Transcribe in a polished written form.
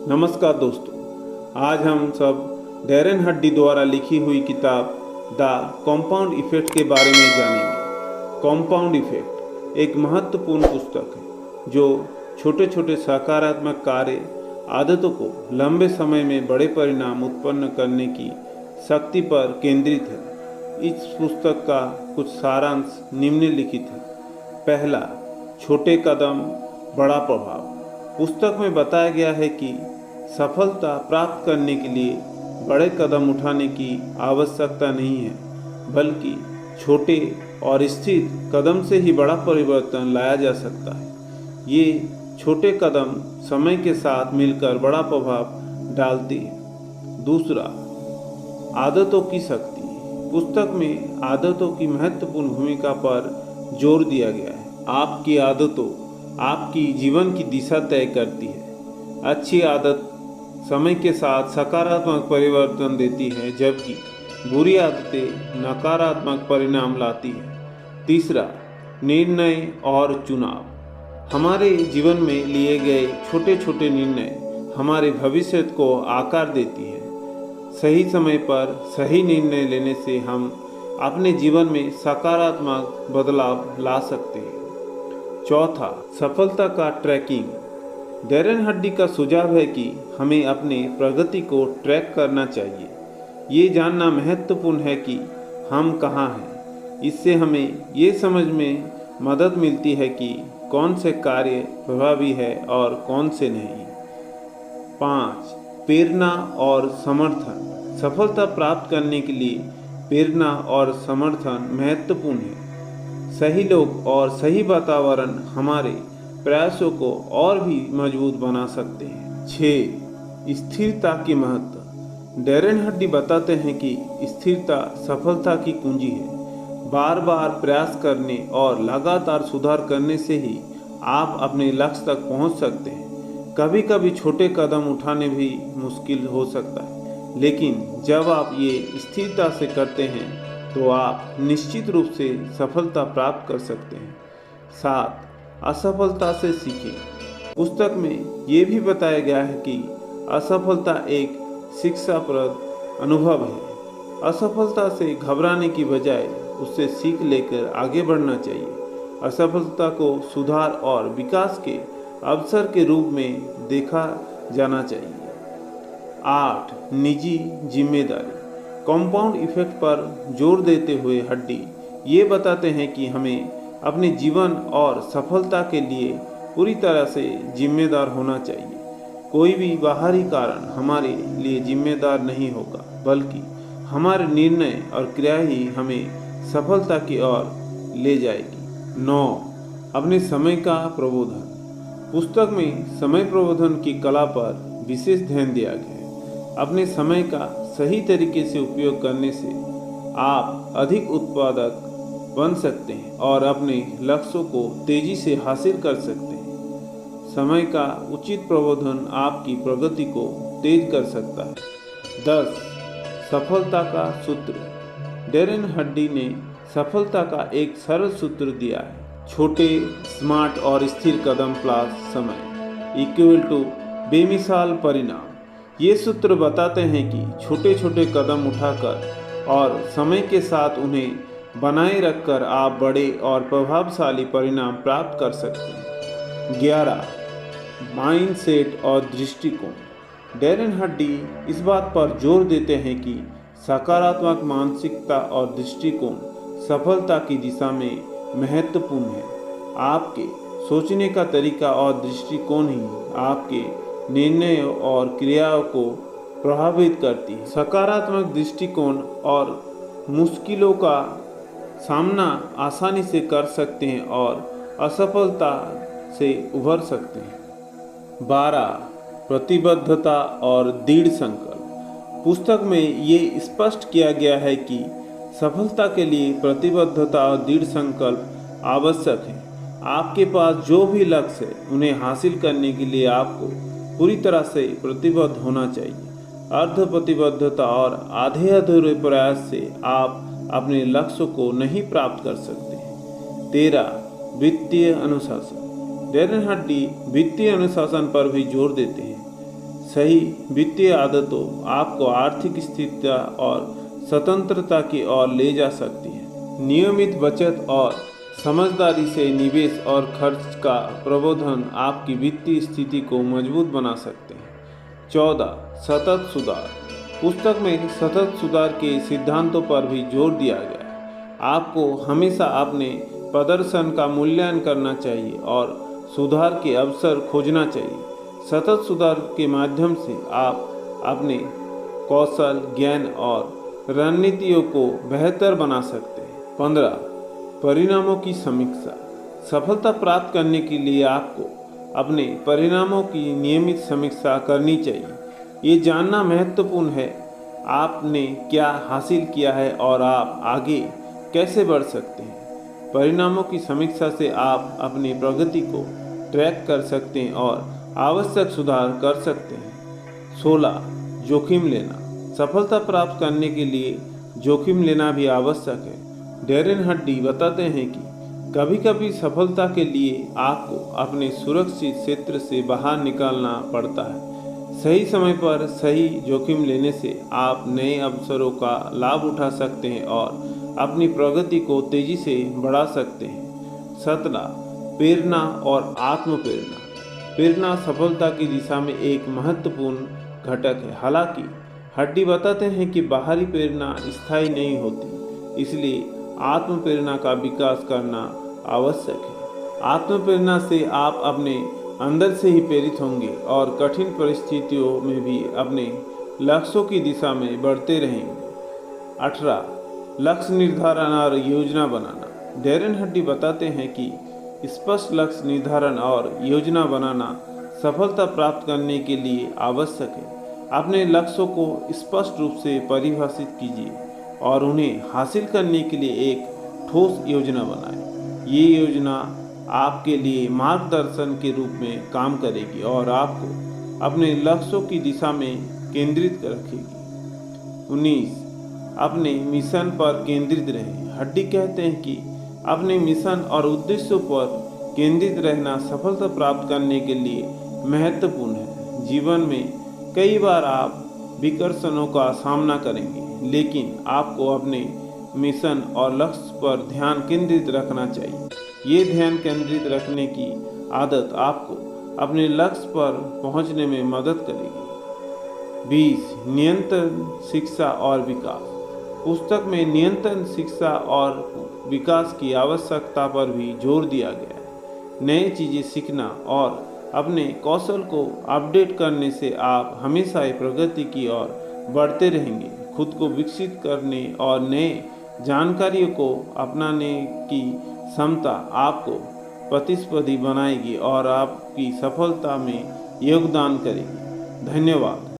नमस्कार दोस्तों, आज हम सब डैरेन हड्डी द्वारा लिखी हुई किताब द कंपाउंड इफेक्ट के बारे में जानेंगे। कंपाउंड इफेक्ट एक महत्वपूर्ण पुस्तक है जो छोटे छोटे सकारात्मक कार्य आदतों को लंबे समय में बड़े परिणाम उत्पन्न करने की शक्ति पर केंद्रित है। इस पुस्तक का कुछ सारांश निम्नलिखित है। पहला, छोटे कदम बड़ा प्रभाव। पुस्तक में बताया गया है कि सफलता प्राप्त करने के लिए बड़े कदम उठाने की आवश्यकता नहीं है, बल्कि छोटे और स्थिर कदम से ही बड़ा परिवर्तन लाया जा सकता है। ये छोटे कदम समय के साथ मिलकर बड़ा प्रभाव डालती है। दूसरा, आदतों की शक्ति। पुस्तक में आदतों की महत्वपूर्ण भूमिका पर जोर दिया गया है। आपकी आदतों आपकी जीवन की दिशा तय करती है। अच्छी आदत समय के साथ सकारात्मक परिवर्तन देती है, जबकि बुरी आदतें नकारात्मक परिणाम लाती है। तीसरा, निर्णय और चुनाव। हमारे जीवन में लिए गए छोटे छोटे निर्णय हमारे भविष्य को आकार देती है। सही समय पर सही निर्णय लेने से हम अपने जीवन में सकारात्मक बदलाव ला सकते हैं। चौथा, सफलता का ट्रैकिंग। डैरेन हड्डी का सुझाव है कि हमें अपने प्रगति को ट्रैक करना चाहिए। ये जानना महत्वपूर्ण है कि हम कहाँ हैं। इससे हमें ये समझ में मदद मिलती है कि कौन से कार्य प्रभावी है और कौन से नहीं। 5, प्रेरणा और समर्थन। सफलता प्राप्त करने के लिए प्रेरणा और समर्थन महत्वपूर्ण है। सही लोग और सही वातावरण हमारे प्रयासों को और भी मजबूत बना सकते हैं। 6, स्थिरता की महत्व। डैरेन हड्डी बताते हैं कि स्थिरता सफलता की कुंजी है। बार बार प्रयास करने और लगातार सुधार करने से ही आप अपने लक्ष्य तक पहुंच सकते हैं। कभी कभी छोटे कदम उठाने भी मुश्किल हो सकता है, लेकिन जब आप ये स्थिरता से करते हैं तो आप निश्चित रूप से सफलता प्राप्त कर सकते हैं। 7, असफलता से सीखें। पुस्तक में ये भी बताया गया है कि असफलता एक शिक्षाप्रद अनुभव है। असफलता से घबराने की बजाय उससे सीख लेकर आगे बढ़ना चाहिए। असफलता को सुधार और विकास के अवसर के रूप में देखा जाना चाहिए। 8, निजी जिम्मेदारी। कंपाउंड इफेक्ट पर जोर देते हुए हड्डी ये बताते हैं कि हमें अपने जीवन और सफलता के लिए पूरी तरह से जिम्मेदार होना चाहिए। कोई भी बाहरी कारण हमारे लिए जिम्मेदार नहीं होगा, बल्कि हमारे निर्णय और क्रिया ही हमें सफलता की ओर ले जाएगी। 9, अपने समय का प्रबंधन। पुस्तक में समय प्रबंधन की कला पर विशेष ध्यान दिया गया है। अपने समय का सही तरीके से उपयोग करने से आप अधिक उत्पादक बन सकते हैं और अपने लक्ष्यों को तेजी से हासिल कर सकते हैं। समय का उचित प्रबंधन आपकी प्रगति को तेज कर सकता है। 10, सफलता का सूत्र। डैरेन हड्डी ने सफलता का एक सरल सूत्र दिया है। छोटे, स्मार्ट और स्थिर कदम प्लस समय इक्वल टू बेमिसाल परिणाम। ये सूत्र बताते हैं कि छोटे छोटे कदम उठाकर और समय के साथ उन्हें बनाए रखकर आप बड़े और प्रभावशाली परिणाम प्राप्त कर सकते हैं। 11, माइंडसेट और दृष्टिकोण। डैरेन हड्डी इस बात पर जोर देते हैं कि सकारात्मक मानसिकता और दृष्टिकोण सफलता की दिशा में महत्वपूर्ण है। आपके सोचने का तरीका और दृष्टिकोण ही आपके निर्णयों और क्रियाओं को प्रभावित करती है। सकारात्मक दृष्टिकोण और मुश्किलों का सामना आसानी से कर सकते हैं और असफलता से उभर सकते हैं। 12, प्रतिबद्धता और दृढ़ संकल्प। पुस्तक में ये स्पष्ट किया गया है कि सफलता के लिए प्रतिबद्धता और दृढ़ संकल्प आवश्यक है। आपके पास जो भी लक्ष्य है उन्हें हासिल करने के लिए आपको पूरी तरह से प्रतिबद्ध होना चाहिए। अर्ध प्रतिबद्धता और आधे अधूरे प्रयास से आप अपने लक्ष्य को नहीं प्राप्त कर सकते। 13, वित्तीय अनुशासन। डैरेन हड्डी वित्तीय अनुशासन पर भी जोर देते हैं। सही वित्तीय आदतों आपको आर्थिक स्थिरता और स्वतंत्रता की ओर ले जा सकती है। नियमित बचत और समझदारी से निवेश और खर्च का प्रबंधन आपकी वित्तीय स्थिति को मजबूत बना सकते हैं। 14. सतत सुधार। पुस्तक में सतत सुधार के सिद्धांतों पर भी जोर दिया गया है। आपको हमेशा अपने प्रदर्शन का मूल्यांकन करना चाहिए और सुधार के अवसर खोजना चाहिए। सतत सुधार के माध्यम से आप अपने कौशल, ज्ञान और रणनीतियों को बेहतर बना सकते हैं। 15. परिणामों की समीक्षा। सफलता प्राप्त करने के लिए आपको अपने परिणामों की नियमित समीक्षा करनी चाहिए। ये जानना महत्वपूर्ण है आपने क्या हासिल किया है और आप आगे कैसे बढ़ सकते हैं। परिणामों की समीक्षा से आप अपनी प्रगति को ट्रैक कर सकते हैं और आवश्यक सुधार कर सकते हैं। 16. जोखिम लेना। सफलता प्राप्त करने के लिए जोखिम लेना भी आवश्यक है। डैरेन हड्डी बताते हैं कि कभी कभी सफलता के लिए आपको अपने सुरक्षित क्षेत्र से बाहर निकलना पड़ता है। सही समय पर सही जोखिम लेने से आप नए अवसरों का लाभ उठा सकते हैं और अपनी प्रगति को तेजी से बढ़ा सकते हैं। 17. प्रेरणा और आत्मप्रेरणा। प्रेरणा सफलता की दिशा में एक महत्वपूर्ण घटक है। हालांकि हड्डी बताते हैं कि बाहरी प्रेरणा स्थायी नहीं होती, इसलिए आत्मप्रेरणा का विकास करना आवश्यक है। आत्मप्रेरणा से आप अपने अंदर से ही प्रेरित होंगे और कठिन परिस्थितियों में भी अपने लक्ष्यों की दिशा में बढ़ते रहेंगे। 18. लक्ष्य निर्धारण और योजना बनाना। डैरेन हड्डी बताते हैं कि स्पष्ट लक्ष्य निर्धारण और योजना बनाना सफलता प्राप्त करने के लिए आवश्यक है। अपने लक्ष्यों को स्पष्ट रूप से परिभाषित कीजिए और उन्हें हासिल करने के लिए एक ठोस योजना बनाएं। ये योजना आपके लिए मार्गदर्शन के रूप में काम करेगी और आपको अपने लक्ष्यों की दिशा में केंद्रित रखेगी। 19. अपने मिशन पर केंद्रित रहें। हड्डी कहते हैं कि अपने मिशन और उद्देश्यों पर केंद्रित रहना सफलता प्राप्त करने के लिए महत्वपूर्ण है। जीवन में कई बार आप विकर्षणों का सामना करेंगे, लेकिन आपको अपने मिशन और लक्ष्य पर ध्यान केंद्रित रखना चाहिए। ये ध्यान केंद्रित रखने की आदत आपको अपने लक्ष्य पर पहुंचने में मदद करेगी। 20. नियंत्रण, शिक्षा और विकास। पुस्तक में नियंत्रण, शिक्षा और विकास की आवश्यकता पर भी जोर दिया गया है। नई चीज़ें सीखना और अपने कौशल को अपडेट करने से आप हमेशा प्रगति की ओर बढ़ते रहेंगे। खुद को विकसित करने और नए जानकारियों को अपनाने की क्षमता आपको प्रतिस्पर्धी बनाएगी और आपकी सफलता में योगदान करेगी। धन्यवाद।